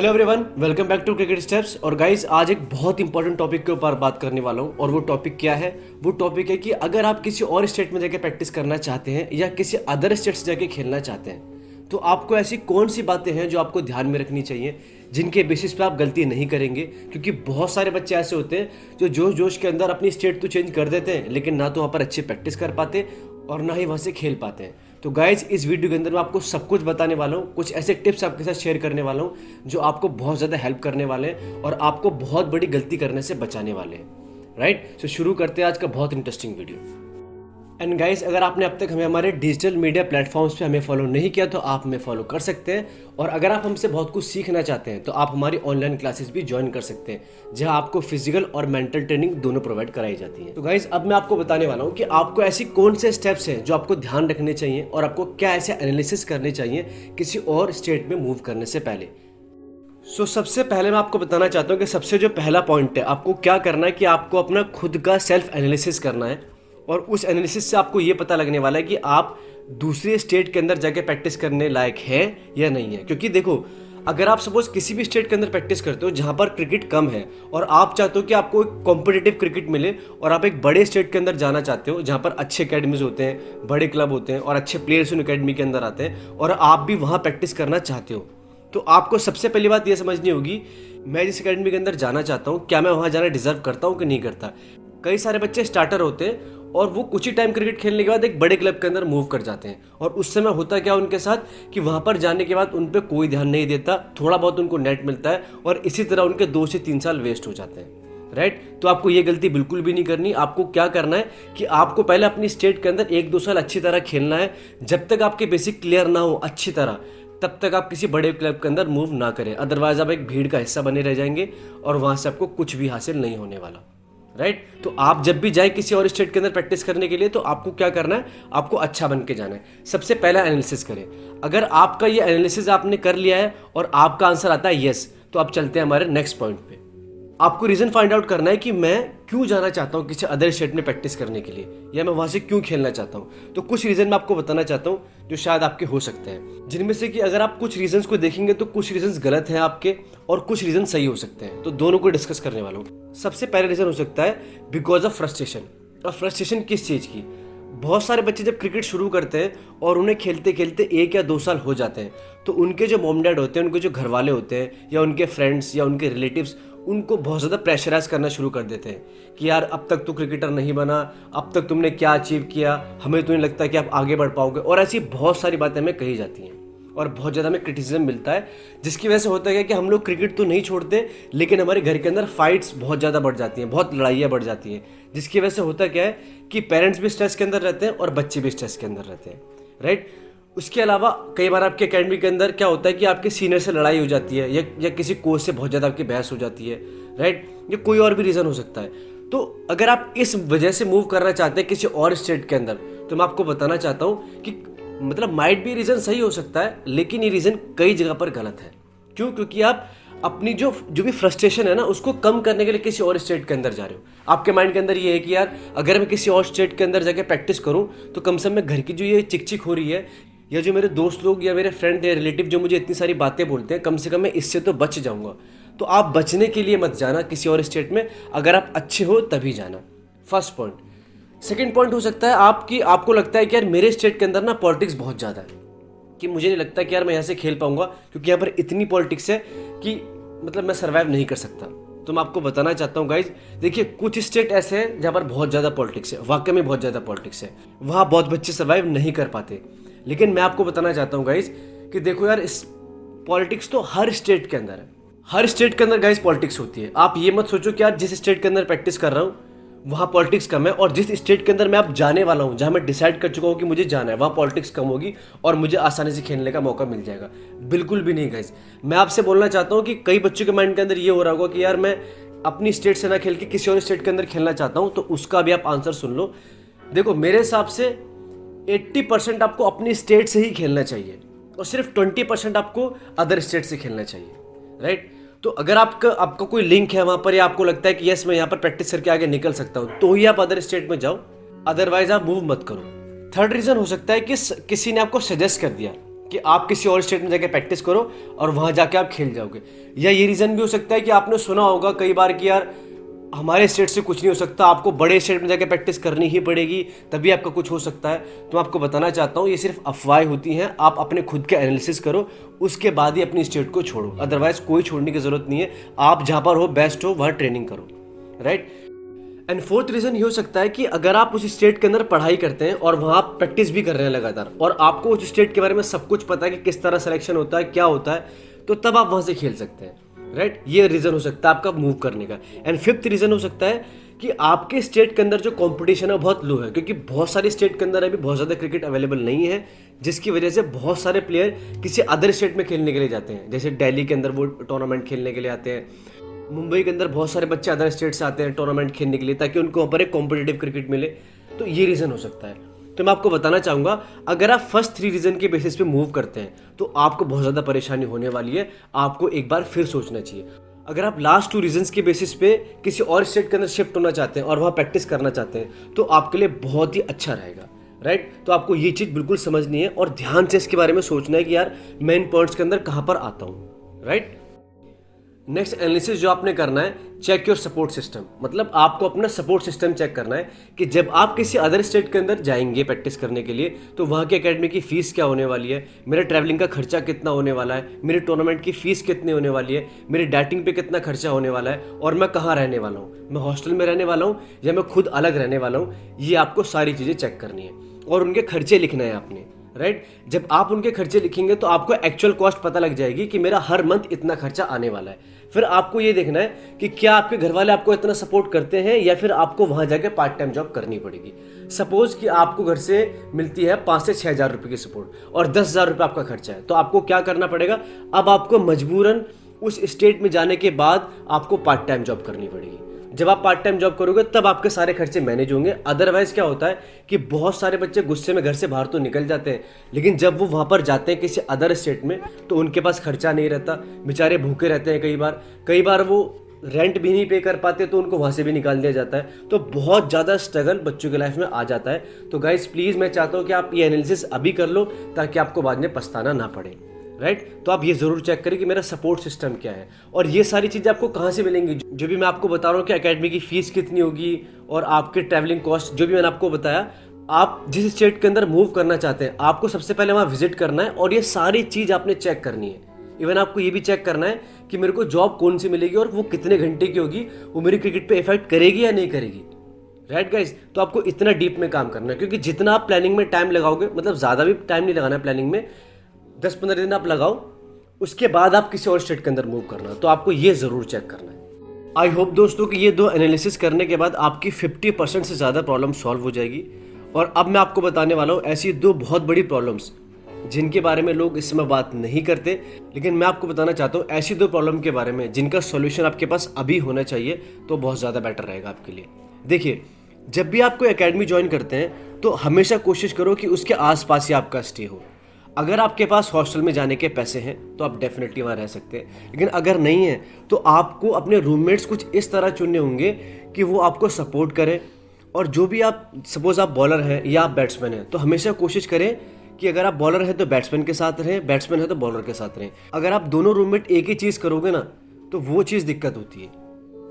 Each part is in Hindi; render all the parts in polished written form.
Hello everyone, welcome back to cricket steps. और गाइस, आज एक बहुत इंपॉर्टेंट टॉपिक के ऊपर बात करने वाला हूँ। और वो टॉपिक क्या है? वो टॉपिक है कि अगर आप किसी और स्टेट में जाके प्रैक्टिस करना चाहते हैं या किसी अदर स्टेट से जाके खेलना चाहते हैं, तो आपको ऐसी कौन सी बातें हैं जो आपको ध्यान में रखनी चाहिए, जिनके बेसिस पे आप गलती नहीं करेंगे। क्योंकि बहुत सारे बच्चे ऐसे होते हैं जो जोश जोश के अंदर अपनी स्टेट तो चेंज कर देते हैं, लेकिन ना तो वहाँ पर अच्छे प्रैक्टिस कर पाते और ना ही वहाँ से खेल पाते हैं। तो गाइज, इस वीडियो के अंदर मैं आपको सब कुछ बताने वाला हूँ, कुछ ऐसे टिप्स आपके साथ शेयर करने वाला हूँ जो आपको बहुत ज़्यादा हेल्प करने वाले हैं और आपको बहुत बड़ी गलती करने से बचाने वाले हैं। राइट, तो शुरू करते हैं आज का बहुत इंटरेस्टिंग वीडियो। एंड गाइस, अगर आपने अब तक हमें हमारे डिजिटल मीडिया प्लेटफॉर्म्स पे हमें फॉलो नहीं किया तो आप हमें फॉलो कर सकते हैं। और अगर आप हमसे बहुत कुछ सीखना चाहते हैं तो आप हमारी ऑनलाइन क्लासेस भी ज्वाइन कर सकते हैं, जहां आपको फिजिकल और मेंटल ट्रेनिंग दोनों प्रोवाइड कराई जाती है। तो गाइस, अब मैं आपको बताने वाला हूँ कि आपको ऐसी कौन से स्टेप्स हैं जो आपको ध्यान रखने चाहिए और आपको क्या ऐसे एनालिसिस करने चाहिए किसी और स्टेट में मूव करने से पहले। सबसे पहले मैं आपको बताना चाहता हूँ कि सबसे जो पहला पॉइंट है, आपको क्या करना है कि आपको अपना खुद का सेल्फ एनालिसिस करना है। और उस एनालिसिस से आपको ये पता लगने वाला है कि आप दूसरे स्टेट के अंदर जाके प्रैक्टिस करने लायक है या नहीं है। क्योंकि देखो, अगर आप सपोज किसी भी स्टेट के अंदर प्रैक्टिस करते हो जहाँ पर क्रिकेट कम है और आप चाहते हो कि आपको एक कॉम्पिटिटिव क्रिकेट मिले, और आप एक बड़े स्टेट के अंदर जाना चाहते हो जहाँ पर अच्छे अकेडमीज होते हैं, बड़े क्लब होते हैं और अच्छे प्लेयर्स उन अकेडमी के अंदर आते हैं, और आप भी वहाँ प्रैक्टिस करना चाहते हो, तो आपको सबसे पहली बात यह समझनी होगी, मैं जिस अकेडमी के अंदर जाना चाहता हूँ क्या मैं वहाँ जाना डिजर्व करता हूँ कि नहीं करता। कई सारे बच्चे स्टार्टर होते हैं और वो कुछ ही टाइम क्रिकेट खेलने के बाद एक बड़े क्लब के अंदर मूव कर जाते हैं, और उस समय होता क्या उनके साथ कि वहाँ पर जाने के बाद उन पर कोई ध्यान नहीं देता, थोड़ा बहुत उनको नेट मिलता है और इसी तरह उनके 2 से 3 साल वेस्ट हो जाते हैं। राइट, तो आपको ये गलती बिल्कुल भी नहीं करनी। आपको क्या करना है कि आपको पहले अपनी स्टेट के अंदर 1-2 साल अच्छी तरह खेलना है। जब तक आपके बेसिक क्लियर ना हो अच्छी तरह, तब तक आप किसी बड़े क्लब के अंदर मूव ना करें, अदरवाइज आप एक भीड़ का हिस्सा बने रह जाएंगे और वहाँ से आपको कुछ भी हासिल नहीं होने वाला। राइट, तो आप जब भी जाए किसी और स्टेट के अंदर प्रैक्टिस करने के लिए, तो आपको क्या करना है, आपको अच्छा बन के जाना है। सबसे पहला एनालिसिस करें। अगर आपका ये एनालिसिस आपने कर लिया है और आपका आंसर आता है यस, तो आप चलते हैं हमारे नेक्स्ट पॉइंट पे। आपको रीजन फाइंड आउट करना है कि मैं क्यों जाना चाहता हूँ किसी अदर स्टेट में प्रैक्टिस करने के लिए, या मैं वहां से क्यों खेलना चाहता हूँ। तो कुछ रीजन मैं आपको बताना चाहता हूँ जो शायद आपके हो सकते हैं, जिनमें से कि अगर आप कुछ रीजंस को देखेंगे तो कुछ रीजंस गलत हैं आपके और कुछ रीजन सही हो सकते हैं। तो दोनों को डिस्कस करने वाला हूँ। सबसे पहला रीजन हो सकता है बिकॉज ऑफ फ्रस्ट्रेशन। और फ्रस्ट्रेशन किस चीज़ की? बहुत सारे बच्चे जब क्रिकेट शुरू करते हैं और उन्हें खेलते खेलते 1 या 2 साल हो जाते हैं, तो उनके जो मॉम डैड होते हैं, उनके जो घर वाले होते हैं या उनके फ्रेंड्स या उनके रिलेटिव्स उनको बहुत ज़्यादा प्रेशराइज करना शुरू कर देते हैं कि यार अब तक तो क्रिकेटर नहीं बना, अब तक तुमने क्या अचीव किया, हमें तो नहीं लगता कि आप आगे बढ़ पाओगे। और ऐसी बहुत सारी बातें हमें कही जाती हैं और बहुत ज़्यादा हमें क्रिटिसिज्म मिलता है, जिसकी वजह से होता है कि हम लोग क्रिकेट तो नहीं छोड़ते, लेकिन हमारे घर के अंदर फाइट्स बहुत ज़्यादा बढ़ जाती हैं, बहुत लड़ाइयाँ बढ़ जाती हैं, जिसकी वजह से होता क्या है कि पेरेंट्स भी स्ट्रेस के अंदर रहते हैं और बच्चे भी स्ट्रेस के अंदर रहते हैं। राइट, उसके अलावा कई बार आपके अकेडमी के अंदर क्या होता है कि आपके सीनियर से लड़ाई हो जाती है या किसी कोच से बहुत ज़्यादा आपकी बहस हो जाती है। राइट, या कोई और भी रीज़न हो सकता है। तो अगर आप इस वजह से मूव करना चाहते हैं किसी और स्टेट के अंदर, तो मैं आपको बताना चाहता हूँ कि मतलब माइट भी रीज़न सही हो सकता है, लेकिन ये रीज़न कई जगह पर गलत है। क्यों? क्योंकि आप अपनी जो भी फ्रस्ट्रेशन है ना, उसको कम करने के लिए किसी और स्टेट के अंदर जा रहे हो। आपके माइंड के अंदर ये है कि यार अगर मैं किसी और स्टेट के अंदर जाके प्रैक्टिस करूँ तो कम से कम मैं घर की जो ये चिक चिक हो रही है, या जो मेरे दोस्त लोग या मेरे फ्रेंड या रिलेटिव जो मुझे इतनी सारी बातें बोलते हैं, कम से कम मैं इससे तो बच जाऊंगा। तो आप बचने के लिए मत जाना किसी और स्टेट में, अगर आप अच्छे हो तभी जाना। First point. सेकंड पॉइंट हो सकता है आपको लगता है कि यार मेरे स्टेट के अंदर ना पॉलिटिक्स बहुत ज़्यादा है, कि मुझे नहीं लगता कि यार मैं यहाँ से खेल पाऊंगा, क्योंकि यहाँ पर इतनी पॉलिटिक्स है कि मतलब मैं सर्वाइव नहीं कर सकता। तो मैं आपको बताना चाहता हूँ गाइज, देखिए कुछ स्टेट ऐसे हैं जहाँ पर बहुत ज़्यादा पॉलिटिक्स है, वाकई में बहुत ज़्यादा पॉलिटिक्स है, वहाँ बहुत बच्चे सर्वाइव नहीं कर पाते। लेकिन मैं आपको बताना चाहता हूँ गाइज कि देखो यार, इस पॉलिटिक्स तो हर स्टेट के अंदर है, हर स्टेट के अंदर गाइज पॉलिटिक्स होती है। आप ये मत सोचो कि यार जिस स्टेट के अंदर प्रैक्टिस कर रहा हूँ वहाँ पॉलिटिक्स कम है, और जिस स्टेट के अंदर मैं अब जाने वाला हूँ, जहाँ मैं डिसाइड कर चुका हूँ कि मुझे जाना है, वहाँ पॉलिटिक्स कम होगी और मुझे आसानी से खेलने का मौका मिल जाएगा। बिल्कुल भी नहीं गाइज। मैं आपसे बोलना चाहता हूँ कि कई बच्चों के माइंड के अंदर ये हो रहा होगा कि यार मैं अपनी स्टेट से ना खेल के किसी और स्टेट के अंदर खेलना चाहता हूँ, तो उसका भी आप आंसर सुन लो। देखो, मेरे हिसाब से 80% आपको अपनी स्टेट से ही खेलना चाहिए और सिर्फ 20% आपको अदर स्टेट से खेलना चाहिए। राइट, तो अगर आपका कोई लिंक है वहाँ पर, या आपको लगता है कि यस मैं यहाँ पर प्रैक्टिस करके आगे निकल सकता हूँ, तो ही आप अदर स्टेट में जाओ, अदरवाइज आप मूव मत करो। थर्ड रीज़न हो सकता है कि किसी ने आपको सजेस्ट कर दिया कि आप किसी और स्टेट में जाके प्रैक्टिस करो और वहाँ जाके आप खेल जाओगे। या ये रीज़न भी हो सकता है कि आपने सुना होगा कई बार कि यार हमारे स्टेट से कुछ नहीं हो सकता, आपको बड़े स्टेट में जाके प्रैक्टिस करनी ही पड़ेगी, तभी आपका कुछ हो सकता है। तो मैं आपको बताना चाहता हूँ ये सिर्फ अफवाहें होती हैं। आप अपने खुद के एनालिसिस करो, उसके बाद ही अपनी स्टेट को छोड़ो, अदरवाइज कोई छोड़ने की ज़रूरत नहीं है। आप जहाँ पर हो बेस्ट हो वहाँ ट्रेनिंग करो, राइट। एंड फोर्थ रीज़न ये हो सकता है कि अगर आप उस स्टेट के अंदर पढ़ाई करते हैं और वहाँ आप प्रैक्टिस भी कर रहे हैं लगातार, और आपको उस स्टेट के बारे में सब कुछ पता है कि किस तरह सिलेक्शन होता है, क्या होता है, तो तब आप वहाँ से खेल सकते हैं, राइट। ये रीज़न हो सकता है आपका मूव करने का। एंड फिफ्थ रीज़न हो सकता है कि आपके स्टेट के अंदर जो कंपटीशन है बहुत लो है, क्योंकि बहुत सारे स्टेट के अंदर अभी बहुत ज़्यादा क्रिकेट अवेलेबल नहीं है, जिसकी वजह से बहुत सारे प्लेयर किसी अदर स्टेट में खेलने के लिए जाते हैं। जैसे दिल्ली के अंदर वो टूर्नामेंट खेलने के लिए आते हैं, मुंबई के अंदर बहुत सारे बच्चे अदर स्टेट से आते हैं टूर्नामेंट खेलने के लिए, ताकि उनको वहाँ पर एक कॉम्पिटिटिव क्रिकेट मिले। तो ये रीज़न हो सकता है। तो मैं आपको बताना चाहूँगा, अगर आप फर्स्ट 3 रीज़न के बेसिस पे मूव करते हैं तो आपको बहुत ज़्यादा परेशानी होने वाली है, आपको एक बार फिर सोचना चाहिए। अगर आप लास्ट 2 रीजंस के बेसिस पे किसी और स्टेट के अंदर शिफ्ट होना चाहते हैं और वहाँ प्रैक्टिस करना चाहते हैं तो आपके लिए बहुत ही अच्छा रहेगा, राइट। तो आपको ये चीज़ बिल्कुल समझनी है और ध्यान से इसके बारे में सोचना है कि यार मैं इन पॉइंट्स के अंदर कहाँ पर आता हूँ, राइट। नेक्स्ट एनालिसिस जो आपने करना है, चेक योर सपोर्ट सिस्टम। मतलब आपको अपना सपोर्ट सिस्टम चेक करना है कि जब आप किसी अदर स्टेट के अंदर जाएंगे प्रैक्टिस करने के लिए तो वहाँ की एकेडमी की फ़ीस क्या होने वाली है, मेरा ट्रैवलिंग का खर्चा कितना होने वाला है, मेरे टूर्नामेंट की फ़ीस कितनी होने वाली है, मेरी डाइटिंग पे कितना खर्चा होने वाला है, और मैं कहाँ रहने वाला हूँ, मैं हॉस्टल में रहने वाला हूँ या मैं खुद अलग रहने वाला हूँ। ये आपको सारी चीज़ें चेक करनी है और उनके खर्चे लिखना है आपने, राइट। जब आप उनके खर्चे लिखेंगे तो आपको एक्चुअल कॉस्ट पता लग जाएगी कि मेरा हर मंथ इतना खर्चा आने वाला है। फिर आपको ये देखना है कि क्या आपके घर वाले आपको इतना सपोर्ट करते हैं या फिर आपको वहाँ जाके पार्ट टाइम जॉब करनी पड़ेगी। सपोज कि आपको घर से मिलती है 5 से 6 हज़ार रुपये की सपोर्ट और 10 हज़ार रुपये आपका खर्चा है, तो आपको क्या करना पड़ेगा, अब आपको मजबूरन उस स्टेट में जाने के बाद आपको पार्ट टाइम जॉब करनी पड़ेगी। जब आप पार्ट टाइम जॉब करोगे तब आपके सारे खर्चे मैनेज होंगे। अदरवाइज क्या होता है कि बहुत सारे बच्चे गुस्से में घर से बाहर तो निकल जाते हैं, लेकिन जब वो वहाँ पर जाते हैं किसी अदर स्टेट में तो उनके पास खर्चा नहीं रहता, बेचारे भूखे रहते हैं। कई बार वो रेंट भी नहीं पे कर पाते तो उनको वहाँ से भी निकाल दिया जाता है। तो बहुत ज़्यादा स्ट्रगल बच्चों की लाइफ में आ जाता है। तो गाइस प्लीज़ मैं चाहता हूँ कि आप ये एनालिसिस अभी कर लो ताकि आपको बाद में पछताना ना पड़े, राइट। तो आप ये जरूर चेक करें कि मेरा सपोर्ट सिस्टम क्या है। और ये सारी चीज़ें आपको कहाँ से मिलेंगी, जो भी मैं आपको बता रहा हूँ कि एकेडमी की फीस कितनी होगी और आपके ट्रैवलिंग कॉस्ट, जो भी मैंने आपको बताया। आप जिस स्टेट के अंदर मूव करना चाहते हैं आपको सबसे पहले वहाँ विजिट करना है और ये सारी चीज़ आपने चेक करनी है। इवन आपको ये भी चेक करना है कि मेरे को जॉब कौन सी मिलेगी और वो कितने घंटे की होगी, वो मेरी क्रिकेट पे इफेक्ट करेगी या नहीं करेगी, राइट गाइज। तो आपको इतना डीप में काम करना है, क्योंकि जितना आप प्लानिंग में टाइम लगाओगे, मतलब ज़्यादा भी टाइम नहीं लगाना है प्लानिंग में, 10-15 दिन आप लगाओ, उसके बाद आप किसी और स्टेट के अंदर मूव करना। तो आपको ये ज़रूर चेक करना है। आई होप दोस्तों कि ये 2 एनालिसिस करने के बाद आपकी 50% से ज़्यादा प्रॉब्लम सॉल्व हो जाएगी। और अब मैं आपको बताने वाला हूँ ऐसी 2 बहुत बड़ी प्रॉब्लम्स जिनके बारे में लोग इस समय बात नहीं करते, लेकिन मैं आपको बताना चाहता हूँ ऐसी 2 प्रॉब्लम के बारे में जिनका सॉल्यूशन आपके पास अभी होना चाहिए, तो बहुत ज़्यादा बेटर रहेगा आपके लिए। देखिए, जब भी आप कोई एकेडमी ज्वाइन करते हैं तो हमेशा कोशिश करो कि उसके आसपास ही आपका स्टे हो। अगर आपके पास हॉस्टल में जाने के पैसे हैं तो आप डेफिनेटली वहाँ रह सकते हैं, लेकिन अगर नहीं है तो आपको अपने रूममेट्स कुछ इस तरह चुनने होंगे कि वो आपको सपोर्ट करें। और जो भी आप, सपोज आप बॉलर हैं या आप बैट्समैन हैं, तो हमेशा कोशिश करें कि अगर आप बॉलर हैं तो बैट्समैन के साथ रहें, बैट्समैन है तो बॉलर के साथ रहें। अगर आप दोनों रूममेट एक ही चीज़ करोगे ना तो वो चीज़ दिक्कत होती है,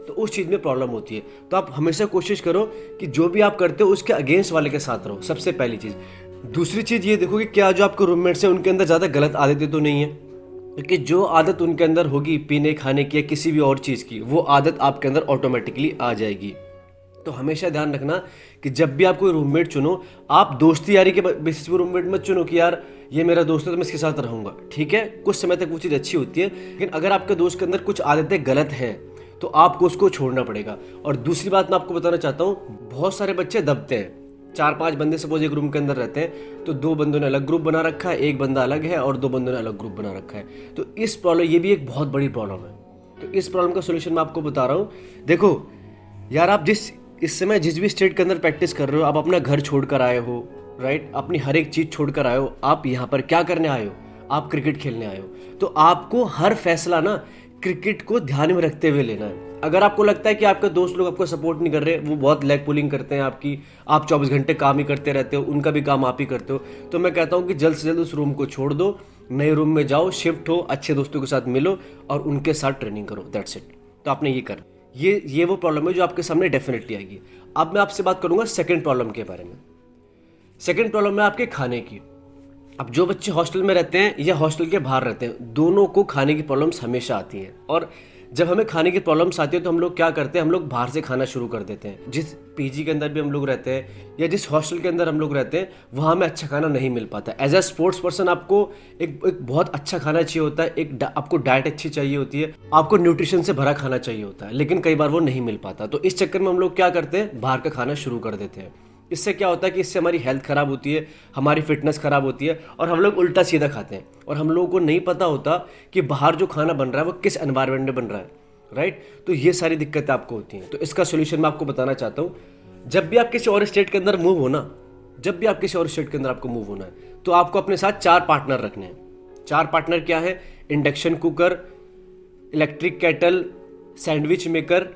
तो उस चीज़ में प्रॉब्लम होती है। तो आप हमेशा कोशिश करो कि जो भी आप करते हो उसके अगेंस्ट वाले के साथ रहो, सबसे पहली चीज़। दूसरी चीज़ ये देखो कि क्या जो आपके रूममेट्स हैं उनके अंदर ज़्यादा गलत आदतें तो नहीं है, क्योंकि जो आदत उनके अंदर होगी पीने खाने की या किसी भी और चीज़ की, वो आदत आपके अंदर ऑटोमेटिकली आ जाएगी। तो हमेशा ध्यान रखना कि जब भी आप कोई रूममेट चुनो, आप दोस्ती यारी के बेसिस पे रूममेट मत चुनो कि यार ये मेरा दोस्त है तो मैं इसके साथ रहूँगा। ठीक है, कुछ समय तक वो चीज़ अच्छी होती है, लेकिन अगर आपके दोस्त के अंदर कुछ आदतें गलत हैं तो आपको उसको छोड़ना पड़ेगा। और दूसरी बात मैं आपको बताना चाहता हूँ, बहुत सारे बच्चे दबते हैं। 4-5 बंदे सपोज एक रूम के अंदर रहते हैं तो 2 बंदों ने अलग ग्रुप बना रखा है, एक बंदा अलग है और 2 बंदों ने अलग ग्रुप बना रखा है। तो इस प्रॉब्लम, ये भी एक बहुत बड़ी प्रॉब्लम है। तो इस प्रॉब्लम का सोल्यूशन मैं आपको बता रहा हूँ। देखो यार, आप इस समय जिस भी स्टेट के अंदर प्रैक्टिस कर रहे हो, आप अपना घर छोड़ कर आए हो, राइट, अपनी हर एक चीज़ छोड़ कर आए हो। आप यहाँ पर क्या करने आए हो, आप क्रिकेट खेलने आए हो। तो आपको हर फैसला ना क्रिकेट को ध्यान में रखते हुए लेना है। अगर आपको लगता है कि आपके दोस्त लोग आपको सपोर्ट नहीं कर रहे, वो बहुत लेग पुलिंग करते हैं आपकी, आप 24 घंटे काम ही करते रहते हो, उनका भी काम आप ही करते हो, तो मैं कहता हूँ कि जल्द से जल्द उस रूम को छोड़ दो नए रूम में जाओ, शिफ्ट हो, अच्छे दोस्तों के साथ मिलो और उनके साथ ट्रेनिंग करो, दैट्स इट। तो आपने ये कर, ये वो प्रॉब्लम है जो आपके सामने डेफिनेटली आएगी। अब मैं आपसे बात करूंगा सेकंड प्रॉब्लम के बारे में। सेकंड प्रॉब्लम है आपके खाने की। अब जो बच्चे हॉस्टल में रहते हैं या हॉस्टल के बाहर रहते हैं, दोनों को खाने की प्रॉब्लम्स हमेशा आती हैं। और जब हमें खाने की प्रॉब्लम्स आती है तो हम लोग क्या करते हैं, हम लोग बाहर से खाना शुरू कर देते हैं। जिस पीजी के अंदर भी हम लोग रहते हैं या जिस हॉस्टल के अंदर हम लोग रहते हैं, वहाँ हमें अच्छा खाना नहीं मिल पाता। एज अ स्पोर्ट्स पर्सन आपको एक बहुत अच्छा खाना चाहिए होता है, आपको डाइट अच्छी चाहिए होती है, आपको न्यूट्रिशन से भरा खाना चाहिए होता है, लेकिन कई बार वो नहीं मिल पाता। तो इस चक्कर में हम लोग क्या करते हैं, बाहर का खाना शुरू कर देते हैं। इससे क्या होता है कि इससे हमारी हेल्थ ख़राब होती है, हमारी फिटनेस ख़राब होती है और हम लोग उल्टा सीधा खाते हैं। और हम लोगों को नहीं पता होता कि बाहर जो खाना बन रहा है वो किस एनवायरनमेंट में बन रहा है, राइट। तो ये सारी दिक्कतें आपको होती हैं। तो इसका सोल्यूशन मैं आपको बताना चाहता हूँ। जब भी आप किसी और स्टेट के अंदर मूव होना, जब भी आप किसी और स्टेट के अंदर आपको मूव होना है, तो आपको अपने साथ 4 पार्टनर रखने हैं। 4 पार्टनर क्या है? Induction cooker, electric kettle, sandwich maker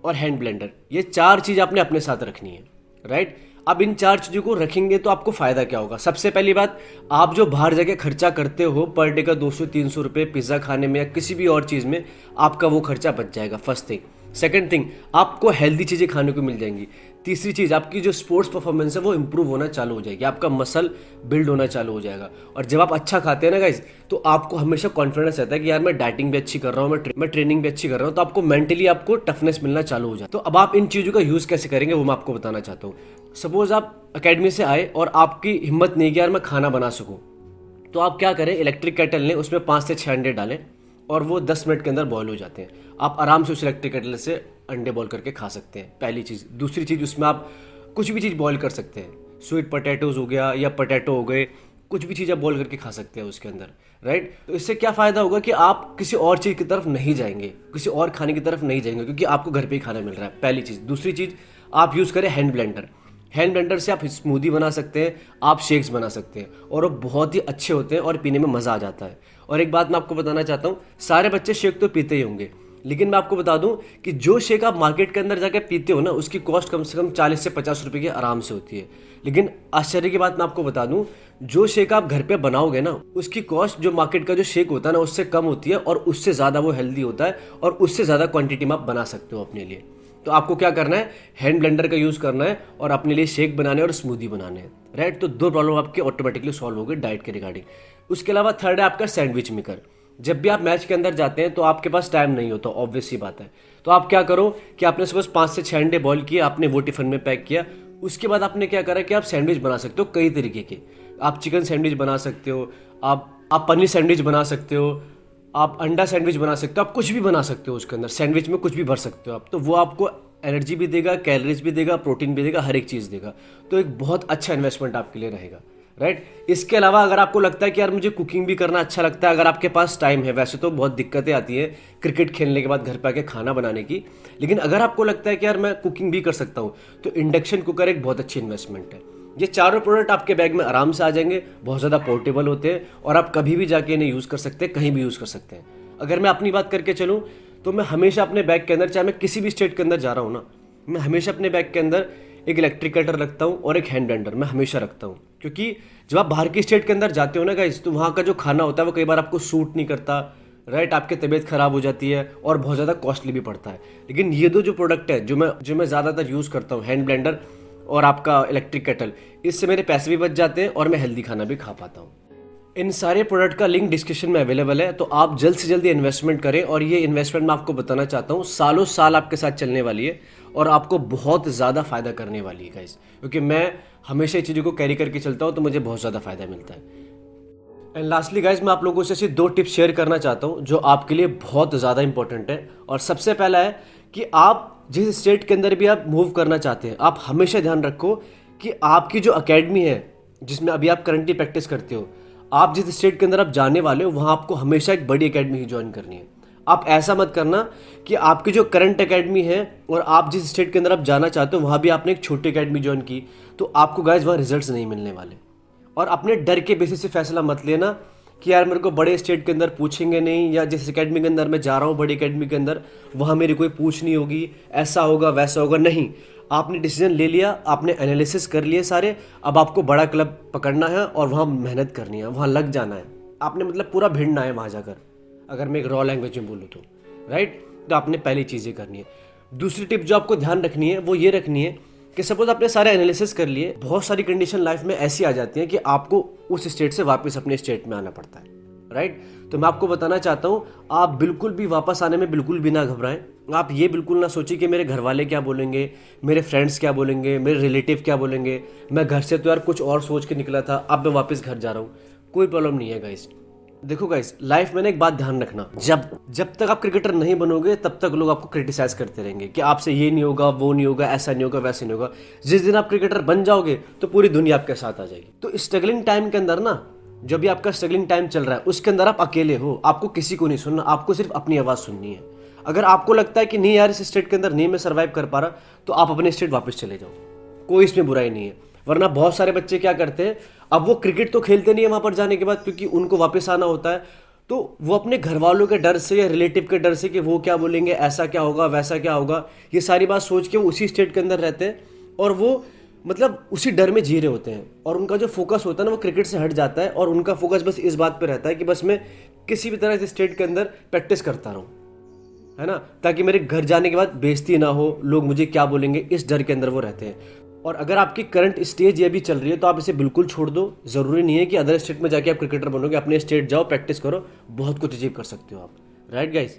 और हैंड ब्लेंडर। ये 4 चीज़ आपने अपने साथ रखनी है, राइट। अब इन 4 चीज़ों को रखेंगे तो आपको फ़ायदा क्या होगा? सबसे पहली बात, आप जो बाहर जाके खर्चा करते हो पर डे का 200-300 रुपये पिज़्ज़ा खाने में या किसी भी और चीज़ में, आपका वो खर्चा बच जाएगा, फर्स्ट थिंग। सेकंड थिंग, आपको हेल्दी चीज़ें खाने को मिल जाएंगी। तीसरी चीज़, आपकी जो स्पोर्ट्स परफॉर्मेंस है वो इंप्रूव होना चालू हो जाएगी, आपका मसल बिल्ड होना चालू हो जाएगा। और जब आप अच्छा खाते हैं ना गाइज, तो आपको हमेशा कॉन्फिडेंस रहता है कि यार मैं डाइटिंग भी अच्छी कर रहा हूँ, मैं ट्रेनिंग भी अच्छी कर रहा हूँ। तो आपको मेंटली आपको टफनेस मिलना चालू हो जाए। तो अब आप इन चीज़ों का यूज़ कैसे करेंगे वो मैं आपको बताना चाहता हूँ। सपोज आप अकेडमी से आए और आपकी हिम्मत नहीं कि यार मैं खाना बना सकूँ, तो आप क्या करें, इलेक्ट्रिक केटल लें, उसमें 5 से 6 अंडे डालें और वो 10 मिनट के अंदर बॉयल हो जाते हैं। आप आराम से उस इलेक्ट्रिक केटल से अंडे बॉयल करके खा सकते हैं, पहली चीज़। दूसरी चीज़, उसमें आप कुछ भी चीज़ बॉयल कर सकते हैं। स्वीट पोटैटोज़ हो गया या पोटैटो हो गए, कुछ भी चीज़ आप बॉयल करके खा सकते हैं उसके अंदर, राइट। तो इससे क्या फ़ायदा होगा कि आप किसी और चीज़ की तरफ नहीं जाएंगे, किसी और खाने की तरफ नहीं जाएंगे, क्योंकि आपको घर पे ही खाना मिल रहा है, पहली चीज़। दूसरी चीज़, आप यूज़ करें हैंड ब्लेंडर। हैंड ब्लेंडर से आप स्मूदी बना सकते हैं, आप शेक्स बना सकते हैं और वो बहुत ही अच्छे होते हैं और पीने में मज़ा आ जाता है। और एक बात मैं आपको बताना चाहता हूँ, सारे बच्चे शेक तो पीते ही होंगे, लेकिन मैं आपको बता दूं कि जो शेक आप मार्केट के अंदर जाकर पीते हो ना, उसकी कॉस्ट कम से कम 40 से 50 रुपए की आराम से होती है। लेकिन आश्चर्य की बात मैं आपको बता दूं, जो शेक आप घर पे बनाओगे ना, उसकी कॉस्ट जो मार्केट का जो शेक होता है ना, उससे कम होती है और उससे ज़्यादा वो हेल्दी होता है और उससे ज़्यादा क्वांटिटी में आप बना सकते हो अपने लिए। तो आपको क्या करना है, हैंड ब्लेंडर का यूज़ करना है और अपने लिए शेक बनाने और स्मूदी बनाने हैं, राइट। तो 2 प्रॉब्लम आपकी ऑटोमेटिकली सॉल्व हो गई डाइट के रिगार्डिंग। उसके अलावा थर्ड है आपका सैंडविच मेकर। जब भी आप मैच के अंदर जाते हैं तो आपके पास टाइम नहीं होता, ऑब्वियस सी बात है। तो आप क्या करो कि आपने सपोज 5 से 6 अंडे बॉईल किए, आपने वो टिफिन में पैक किया। उसके बाद आपने क्या करा कि आप सैंडविच बना सकते हो कई तरीके के। आप चिकन सैंडविच बना सकते हो, आप पनीर सैंडविच बना सकते हो, आप अंडा सैंडविच बना सकते हो, आप कुछ भी बना सकते हो उसके अंदर। सैंडविच में कुछ भी भर सकते हो आप, तो वो आपको एनर्जी भी देगा, कैलोरीज भी देगा, प्रोटीन भी देगा, हर एक चीज़ देगा। तो एक बहुत अच्छा इन्वेस्टमेंट आपके लिए रहेगा, राइट। इसके अलावा अगर आपको लगता है कि यार मुझे कुकिंग भी करना अच्छा लगता है, अगर आपके पास टाइम है, वैसे तो बहुत दिक्कतें आती हैं क्रिकेट खेलने के बाद घर पे आके खाना बनाने की, लेकिन अगर आपको लगता है कि यार मैं कुकिंग भी कर सकता हूँ, तो इंडक्शन कुकर एक बहुत अच्छी इन्वेस्टमेंट है। ये चारों प्रोडक्ट आपके बैग में आराम से आ जाएंगे, बहुत ज़्यादा पोर्टेबल होते हैं और आप कभी भी जाके इन्हें यूज़ कर सकते हैं, कहीं भी यूज़ कर सकते हैं। अगर मैं अपनी बात करके चलूँ तो मैं हमेशा अपने बैग के अंदर, चाहे मैं किसी भी स्टेट के अंदर जा रहा हूँ ना, मैं हमेशा अपने बैग के अंदर एक इलेक्ट्रिक कटर रखता हूँ और एक हैंड ब्लेंडर मैं हमेशा रखता हूँ। क्योंकि जब आप बाहर की स्टेट के अंदर जाते हो ना गाइस, तो वहाँ का जो खाना होता है वो कई बार आपको सूट नहीं करता, राइट। आपकी तबीयत खराब हो जाती है और बहुत ज़्यादा कॉस्टली भी पड़ता है। लेकिन ये दो जो प्रोडक्ट है जो मैं ज़्यादातर यूज़ करता हूँ, हैंड ब्लेंडर और आपका इलेक्ट्रिक केटल, इससे मेरे पैसे भी बच जाते हैं और मैं हेल्दी खाना भी खा पाता हूँ। इन सारे प्रोडक्ट का लिंक डिस्क्रिप्शन में अवेलेबल है, तो आप जल्द से जल्द इन्वेस्टमेंट करें। और ये इन्वेस्टमेंट मैं आपको बताना चाहता हूँ सालों साल आपके साथ चलने वाली है और आपको बहुत ज़्यादा फ़ायदा करने वाली है गाइस, क्योंकि मैं हमेशा ये चीज़ों को कैरी करके चलता हूँ तो मुझे बहुत ज़्यादा फ़ायदा मिलता है। एंड लास्टली गाइज, मैं आप लोगों से सिर्फ 2 टिप्स शेयर करना चाहता हूँ जो आपके लिए बहुत ज़्यादा इंपॉर्टेंट है। और सबसे पहला है कि आप जिस स्टेट के अंदर भी आप मूव करना चाहते हैं, आप हमेशा ध्यान रखो कि आपकी जो अकेडमी है जिसमें अभी आप करंटली प्रैक्टिस करते हो, आप जिस स्टेट के अंदर आप जाने वाले हो वहाँ आपको हमेशा एक बड़ी अकेडमी ही ज्वाइन करनी है। आप ऐसा मत करना कि आपकी जो करंट अकेडमी है और आप जिस स्टेट के अंदर आप जाना चाहते हो वहाँ भी आपने एक छोटी अकेडमी ज्वाइन की, तो आपको गाइज वहाँ रिजल्ट्स नहीं मिलने वाले। और अपने डर के बेसिस से फैसला मत लेना कि यार मेरे को बड़े स्टेट के अंदर पूछेंगे नहीं, या जिस अकेडमी के अंदर मैं जा रहा हूँ बड़ी अकेडमी के अंदर वहाँ मेरी कोई पूछ नहीं होगी, ऐसा होगा वैसा होगा। नहीं, आपने डिसीजन ले लिया, आपने एनालिसिस कर लिए सारे, अब आपको बड़ा क्लब पकड़ना है और वहाँ मेहनत करनी है, वहाँ लग जाना है, आपने मतलब पूरा भिड़ना है वहाँ जाकर, अगर मैं एक रॉ लैंग्वेज में बोलूँ तो, राइट। तो आपने पहली चीज़ें करनी है। दूसरी टिप जो आपको ध्यान रखनी है वो ये रखनी है कि सपोज आपने सारे एनालिसिस कर लिए, बहुत सारी कंडीशन लाइफ में ऐसी आ जाती हैं कि आपको उस स्टेट से वापस अपने स्टेट में आना पड़ता है, राइट। तो मैं आपको बताना चाहता हूँ, आप बिल्कुल भी वापस आने में बिल्कुल भी ना घबराएं। आप ये बिल्कुल ना सोचिए कि मेरे घर वाले क्या बोलेंगे, मेरे फ्रेंड्स क्या बोलेंगे, मेरे रिलेटिव क्या बोलेंगे, मैं घर से तो यार कुछ और सोच के निकला था, अब मैं वापस घर जा रहा हूँ। कोई प्रॉब्लम नहीं है गाइस। देखो गाइस, लाइफ में ना एक बात ध्यान रखना, जब तक आप क्रिकेटर नहीं बनोगे तब तक लोग आपको क्रिटिसाइज करते रहेंगे कि आपसे ये नहीं होगा, वो नहीं होगा, ऐसा नहीं होगा, वैसा नहीं होगा। जिस दिन आप क्रिकेटर बन जाओगे तो पूरी दुनिया आपके साथ आ जाएगी। तो स्ट्रगलिंग टाइम के अंदर ना, जब भी आपका स्ट्रगलिंग टाइम चल रहा है उसके अंदर आप अकेले हो, आपको किसी को नहीं सुनना, आपको सिर्फ अपनी आवाज़ सुननी है। अगर आपको लगता है कि नहीं यार इस स्टेट के अंदर नहीं मैं सर्वाइव कर पा रहा, तो आप अपने स्टेट वापस चले जाओ, कोई इसमें बुराई नहीं है। वरना बहुत सारे बच्चे क्या करते हैं, अब वो क्रिकेट तो खेलते नहीं है वहाँ पर जाने के बाद, क्योंकि उनको वापस आना होता है, तो वो अपने घर वालों के डर से या रिलेटिव के डर से कि वो क्या बोलेंगे, ऐसा क्या होगा, वैसा क्या होगा, ये सारी बात सोच के वो उसी स्टेट के अंदर रहते हैं और वो मतलब उसी डर में जी रहे होते हैं। और उनका जो फोकस होता है ना वो क्रिकेट से हट जाता है और उनका फोकस बस इस बात पे रहता है कि बस मैं किसी भी तरह से स्टेट के अंदर प्रैक्टिस करता रहूँ, है ना, ताकि मेरे घर जाने के बाद बेइज्जती ना हो, लोग मुझे क्या बोलेंगे, इस डर के अंदर वो रहते हैं। और अगर आपकी करंट स्टेज ये भी चल रही है तो आप इसे बिल्कुल छोड़ दो। ज़रूरी नहीं है कि अदर स्टेट में जाके आप क्रिकेटर बनोगे, अपने स्टेट जाओ, प्रैक्टिस करो, बहुत कुछ अचीव कर सकते हो आप, राइट गाइस।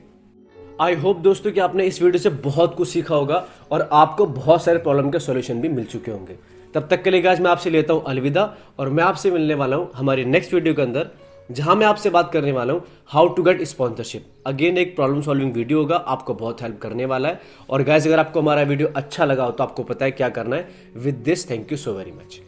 आई होप दोस्तों कि आपने इस वीडियो से बहुत कुछ सीखा होगा और आपको बहुत सारे प्रॉब्लम के सॉल्यूशन भी मिल चुके होंगे। तब तक के लिए गाइस मैं आपसे लेता हूँ अलविदा, और मैं आपसे मिलने वाला हूँ हमारी नेक्स्ट वीडियो के अंदर, जहां मैं आपसे बात करने वाला हूं how to get sponsorship. Again एक प्रॉब्लम सॉल्विंग वीडियो होगा, आपको बहुत हेल्प करने वाला है। और गाइस अगर आपको हमारा वीडियो अच्छा लगा हो तो आपको पता है क्या करना है। With this, thank you so very much.